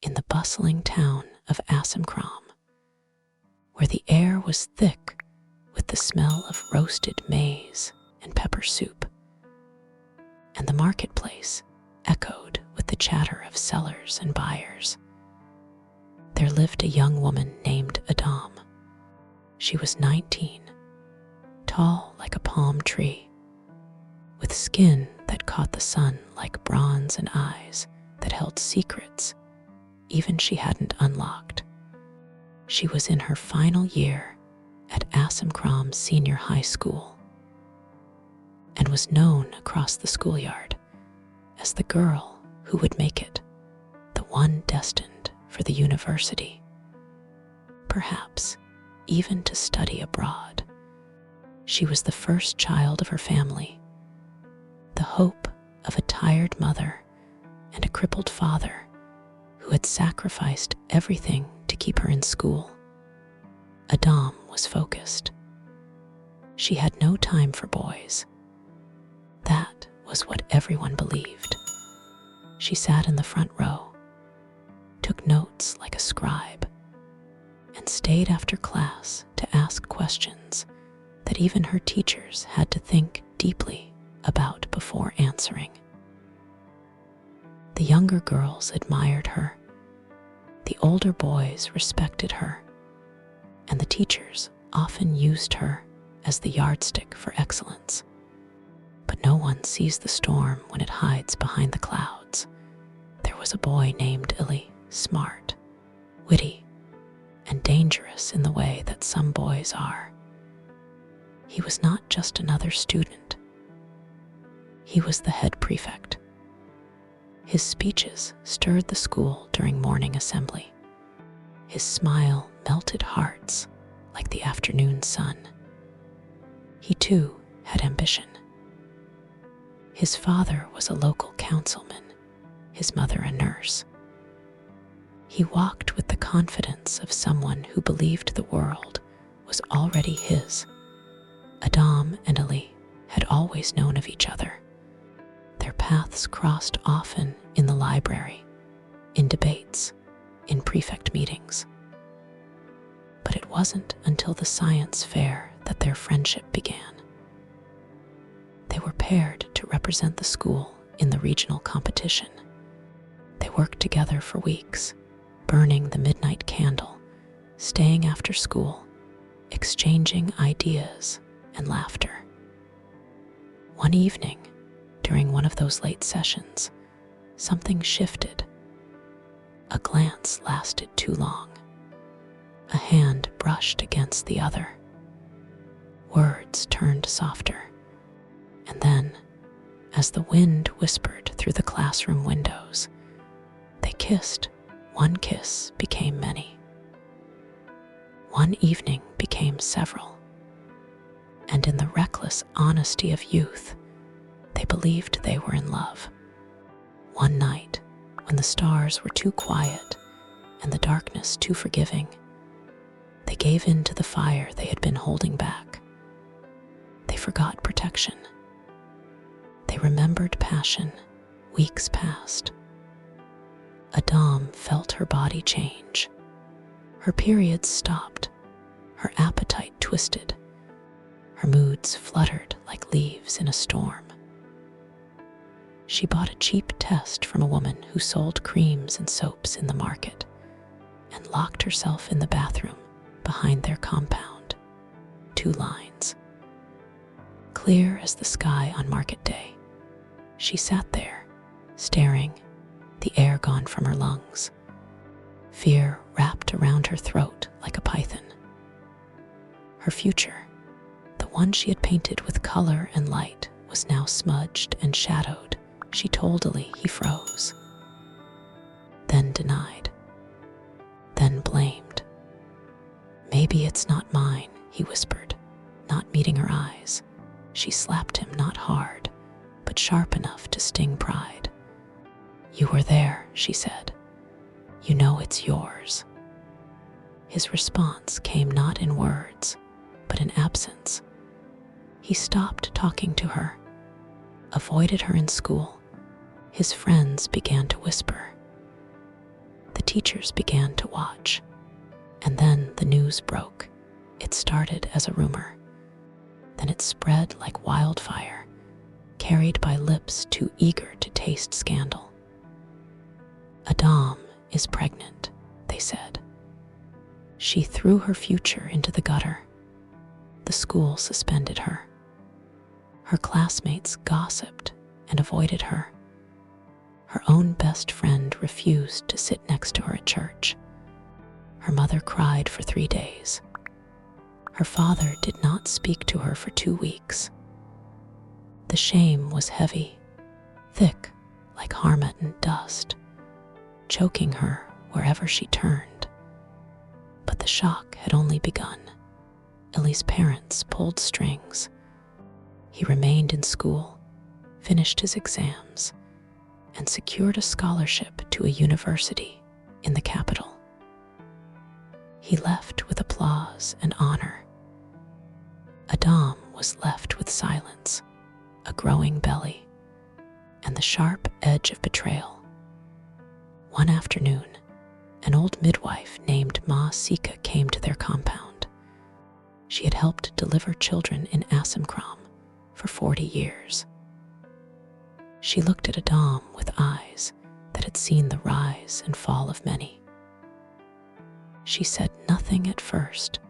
in the bustling town of Asemkrom, where the air was thick with the smell of roasted maize and pepper soup, and the marketplace echoed with the chatter of sellers and buyers. There lived a young woman named Adom. She was 19, tall like a palm tree, with skin that caught the sun like bronze and eyes that held secrets even she hadn't unlocked. She was in her final year at Asemkrom Senior High School and was known across the schoolyard as the girl who would make it, the one destined for the university, perhaps even to study abroad. She was the first child of her family, the hope of a tired mother and a crippled father who had sacrificed everything to keep her in school. Adom was focused. She had no time for boys. That was what everyone believed. She sat in the front row, took notes like a scribe, and stayed after class to ask questions that even her teachers had to think deeply about before answering. The younger girls admired her, the older boys respected her, and the teachers often used her as the yardstick for excellence. But no one sees the storm when it hides behind the clouds. There was a boy named Eli, smart, witty, and dangerous in the way that some boys are. He was not just another student. He was the head prefect. His speeches stirred the school during morning assembly. His smile melted hearts like the afternoon sun. He too had ambition. His father was a local councilman, his mother a nurse. He walked with the confidence of someone who believed the world was already his. Adom and Eli had always known of each other. Their paths crossed often in the library, in debates, in prefect meetings. But it wasn't until the science fair that their friendship began. They were paired to represent the school in the regional competition. They worked together for weeks, burning the midnight candle, staying after school, exchanging ideas and laughter. One evening, during one of those late sessions, something shifted. A glance lasted too long. A hand brushed against the other. Words turned softer. And then, as the wind whispered through the classroom windows, they kissed. One kiss became many. One evening became several. And in the reckless honesty of youth, they believed they were in love. One night, when the stars were too quiet and the darkness too forgiving, they gave in to the fire they had been holding back. They forgot protection. They remembered passion, weeks past. Adom felt her body change. Her periods stopped. Her appetite twisted. Her moods fluttered like leaves in a storm. She bought a cheap test from a woman who sold creams and soaps in the market and locked herself in the bathroom behind their compound. 2 lines. Clear as the sky on market day, she sat there, staring, the air gone from her lungs. Fear wrapped around her throat like a python. Her future, the one she had painted with color and light, was now smudged and shadowed. She told Eli. He froze. Then denied. Then blamed. Maybe it's not mine, he whispered, not meeting her eyes. She slapped him not hard, but sharp enough to sting pride. You were there, she said. You know it's yours. His response came not in words, but in absence. He stopped talking to her, avoided her in school. His friends began to whisper. The teachers began to watch, and then the news broke. It started as a rumor. Then it spread like wildfire, carried by lips too eager to taste scandal. Adom is pregnant, they said. She threw her future into the gutter. The school suspended her. Her classmates gossiped and avoided her. Her own best friend refused to sit next to her at church. Her mother cried for 3 days. Her father did not speak to her for 2 weeks. The shame was heavy, thick like Harmattan dust, choking her wherever she turned. But the shock had only begun. Ellie's parents pulled strings. He remained in school, finished his exams, and secured a scholarship to a university in the capital. He left with applause and honor. Adom was left with silence, a growing belly, and the sharp edge of betrayal. One afternoon, an old midwife named Ma Sika came to their compound. She had helped deliver children in Asemkrom for 40 years. She looked at Adom with eyes that had seen the rise and fall of many. She said nothing at first,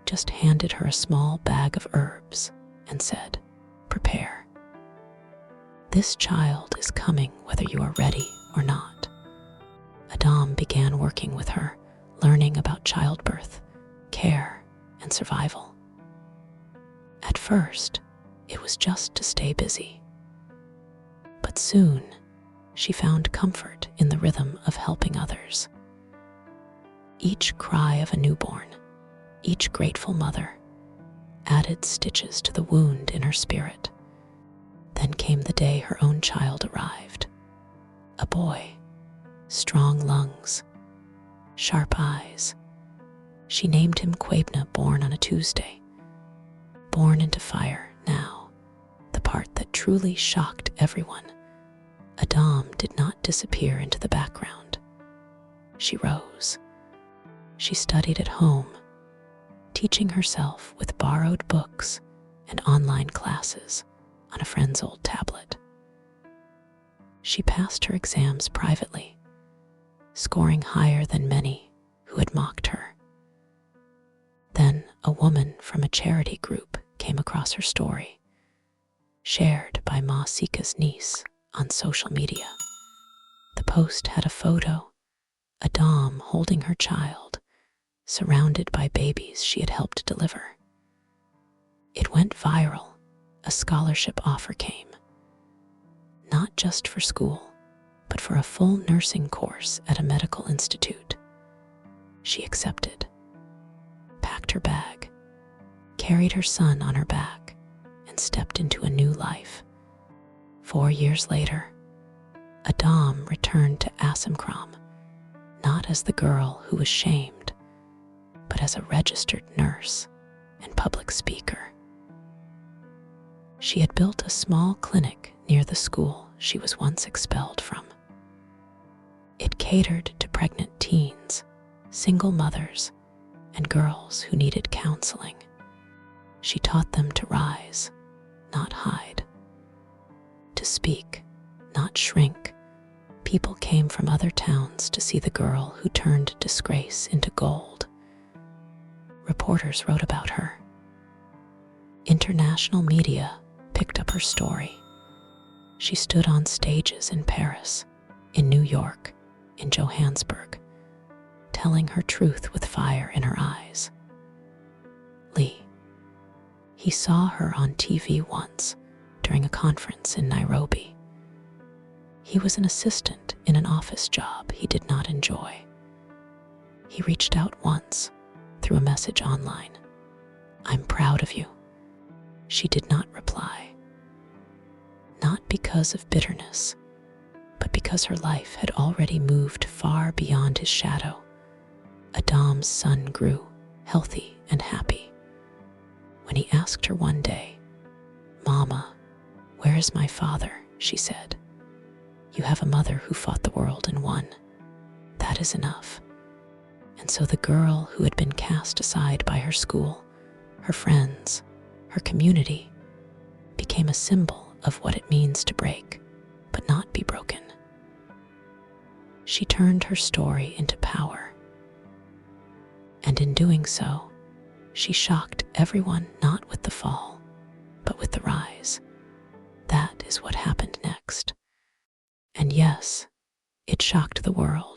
just handed her a small bag of herbs and said, "Prepare. This child is coming whether you are ready or not." Adom began working with her, learning about childbirth, care, and survival. At first, it was just to stay busy. But soon, she found comfort in the rhythm of helping others. Each cry of a newborn, each grateful mother, added stitches to the wound in her spirit. Then came the day her own child arrived. A boy, strong lungs, sharp eyes. She named him Quabna, born on a Tuesday. Born into fire now, the part that truly shocked everyone. Adom did not disappear into the background. She rose. She studied at home, teaching herself with borrowed books and online classes on a friend's old tablet. She passed her exams privately, scoring higher than many who had mocked her. Then a woman from a charity group came across her story, shared by Ma Sika's niece on social media. The post had a photo, Adom holding her child, surrounded by babies she had helped deliver. It went viral. A scholarship offer came, not just for school, but for a full nursing course at a medical institute. She accepted, packed her bag, carried her son on her back, and stepped into a new life. 4 years later, Adom returned to Asemkrom, not as the girl who was shamed, but as a registered nurse and public speaker. She had built a small clinic near the school she was once expelled from. It catered to pregnant teens, single mothers, and girls who needed counseling. She taught them to rise, not hide, to speak, not shrink. People came from other towns to see the girl who turned disgrace into gold. Reporters wrote about her. International media picked up her story. She stood on stages in Paris, in New York, in Johannesburg, telling her truth with fire in her eyes. Lee. He saw her on TV once during a conference in Nairobi. He was an assistant in an office job he did not enjoy. He reached out once through a message online. "I'm proud of you." She did not reply. Not because of bitterness, but because her life had already moved far beyond his shadow. Adom's son grew, healthy and happy. When he asked her one day, "Mama, where is my father?" she said, "You have a mother who fought the world and won. That that is enough. And so the girl who had been cast aside by her school, her friends, her community, became a symbol of what it means to break, but not be broken. She turned her story into power. And in doing so, she shocked everyone not with the fall, but with the rise. That is what happened next. And yes, it shocked the world.